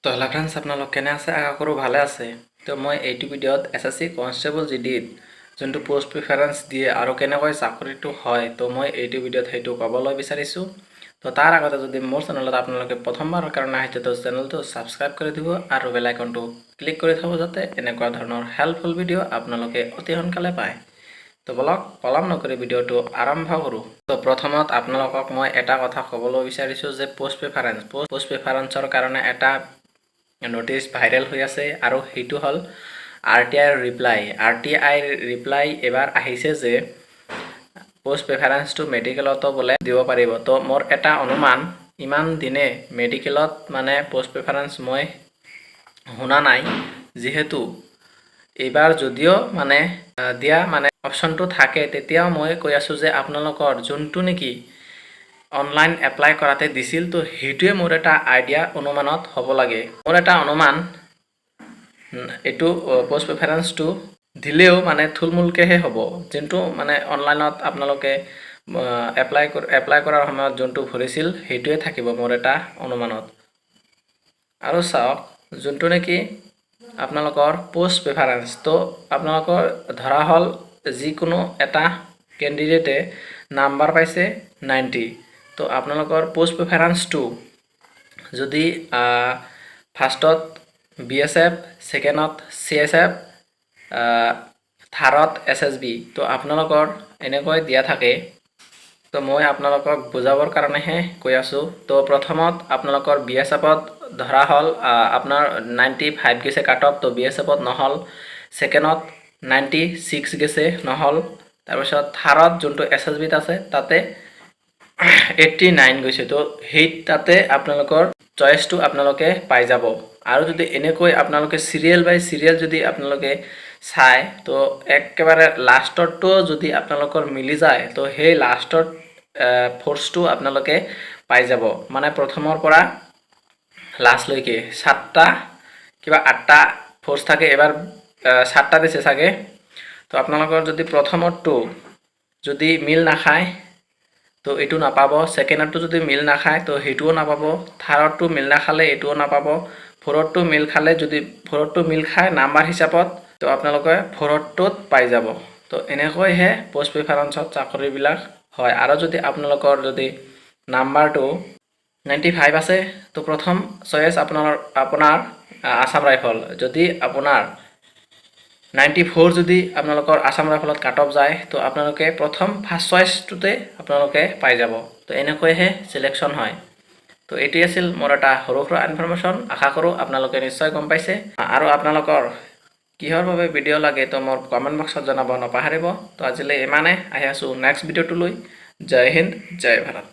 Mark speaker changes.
Speaker 1: তো hello' friends আপোনালোক কেনে আছে আশা কৰোঁ ভালে আছে তো মই এইটো ভিডিঅ'ত এছএছচি কনষ্টেবল জিডিত যোনটো পোষ্ট প্ৰিফাৰেঞ্চ দিয়ে আৰু কেনেকৈ চাকৰিটো হয় তো মই এইটো ভিডিঅ'ত সেইটো ক'বলৈ বিচাৰিছোঁ তো তাৰ আগতে যদি মোৰ চেনেলত আপোনালোকে প্ৰথমবাৰৰ কাৰণে আহিছে তো চেনেলটো ছাবস্ক্ৰাইব কৰি দিব আৰু বেল আইকনটো ক্লিক কৰি থ'ব যাতে এনেকুৱা ধৰণৰ হেল্পফুল ভিডিঅ' আপোনালোকে অতি সোনকালে পায় তো বলক পলম নকৰি ভিডিঅ'টো আৰম্ভ কৰোঁ তো প্ৰথমত আপোনালোকক মই এটা কথা ক'বলৈ বিচাৰিছোঁ যে পোষ্ট প্ৰিফাৰেঞ্চৰ কাৰণে এটা নটিচ ভাইৰেল হৈ আছে আৰু সেইটো হ'ল RTI ৰিপ্লাই এবাৰ আহিছে যে পোষ্ট প্ৰিফাৰেঞ্চটো মেডিকেলতো বোলে দিব পাৰিব তো মোৰ এটা অনুমান ইমান দিনে মেডিকেলত মানে পোষ্ট প্ৰিফাৰেঞ্চ মই শুনা নাই যিহেতু এইবাৰ যদিও মানে দিয়া মানে অপশ্যনটো থাকে তেতিয়াও মই কৈ আছোঁ যে আপোনালোকৰ যোনটো নেকি অনলাইন এপ্লাই কৰাতে দিছিল তো সেইটোৱে মোৰ এটা আইডিয়া অনুমানত হ'ব লাগে মোৰ এটা অনুমান এইটো পোষ্ট প্ৰিফাৰেঞ্চটো দিলেও মানে থুলমূলকৈহে হ'ব যোনটো মানে অনলাইনত আপোনালোকে এপ্লাই কৰাৰ সময়ত যোনটো ভৰিছিল সেইটোৱে থাকিব মোৰ এটা অনুমানত আৰু চাওক যোনটো নেকি আপোনালোকৰ পোষ্ট প্ৰিফাৰেঞ্চ তো আপোনালোকৰ ধৰা হ'ল যিকোনো এটা কেণ্ডিডেটে নাম্বাৰ পাইছে 90 তো আপোনালোকৰ পোষ্ট প্ৰিফাৰেঞ্চটো যদি ফাৰ্ষ্টত BSF ছেকেণ্ডত CSF থাৰ্ডত SSB তো আপোনালোকৰ এনেকৈ দিয়া থাকে তো মই আপোনালোকক বুজাবৰ কাৰণেহে কৈ আছোঁ তো প্ৰথমত আপোনালোকৰ BSFত ধৰা হ'ল আপোনাৰ 95 গৈছে কাট অফ তো BSFত নহ'ল ছেকেণ্ডত 96 গৈছে নহ'ল তাৰপিছত থাৰ্ডত যোনটো SSBত আছে তাতে 89 গৈছে তো সেই তাতে আপোনালোকৰ চইচটো আপোনালোকে পাই যাব আৰু যদি এনেকৈ আপোনালোকে সিৰিয়েল বাই সিৰিয়েল যদি আপোনালোকে চাই তো একেবাৰে লাষ্টৰটো যদি আপোনালোকৰ মিলি যায় তো সেই লাষ্টৰ ফৰ্চটো আপোনালোকে পাই যাব মানে প্ৰথমৰ পৰা লাষ্টলৈকে 7টা কিবা 8টা ফৰ্চ থাকে এবাৰ 7টা দিছে চাগে তো আপোনালোকৰ যদি প্ৰথমৰটো যদি মিল নাখায় তো এইটো নাপাব ছেকেণ্ডৰটো যদি মিল নাখায় তো সেইটোও নাপাব থাৰ্ডৰটো মিল নাখালে এইটোও নাপাব ফ'ৰতটো মিল খালে যদি ফ'ৰতটো মিল খায় নাম্বাৰ হিচাপত তো আপোনালোকে ফ'ৰতটোত পাই যাব তো এনেকৈহে পোষ্ট প্ৰিফাৰেঞ্চত চাকৰিবিলাক হয় আৰু যদি আপোনালোকৰ যদি নাম্বাৰটো 95 আছে তো প্ৰথম চয়েছ আপোনাৰ আসাম ৰাইফল যদি আপোনাৰ 94 যদি আপোনালোকৰ আসাম ৰাইফলত কাট অফ যায় তো আপোনালোকে প্ৰথম ফাৰ্ষ্ট চয়েছটোতে আপোনালোকে পাই যাব তো এনেকৈহে সিলেকশ্যন হয় তো এটি আছিল মোৰ এটা সৰু সৰু ইনফৰমেশ্যন আশা কৰোঁ আপোনালোকে নিশ্চয় গম পাইছে আৰু আপোনালোকৰ কিহৰ বাবে ভিডিঅ' লাগে তো মোৰ কমেণ্ট বক্সত জনাব নাপাহৰিব তো আজিলৈ ইমানে আহি আছোঁ নেক্সট ভিডিঅ'টো লৈ জয় হিন্দ জয় ভাৰত।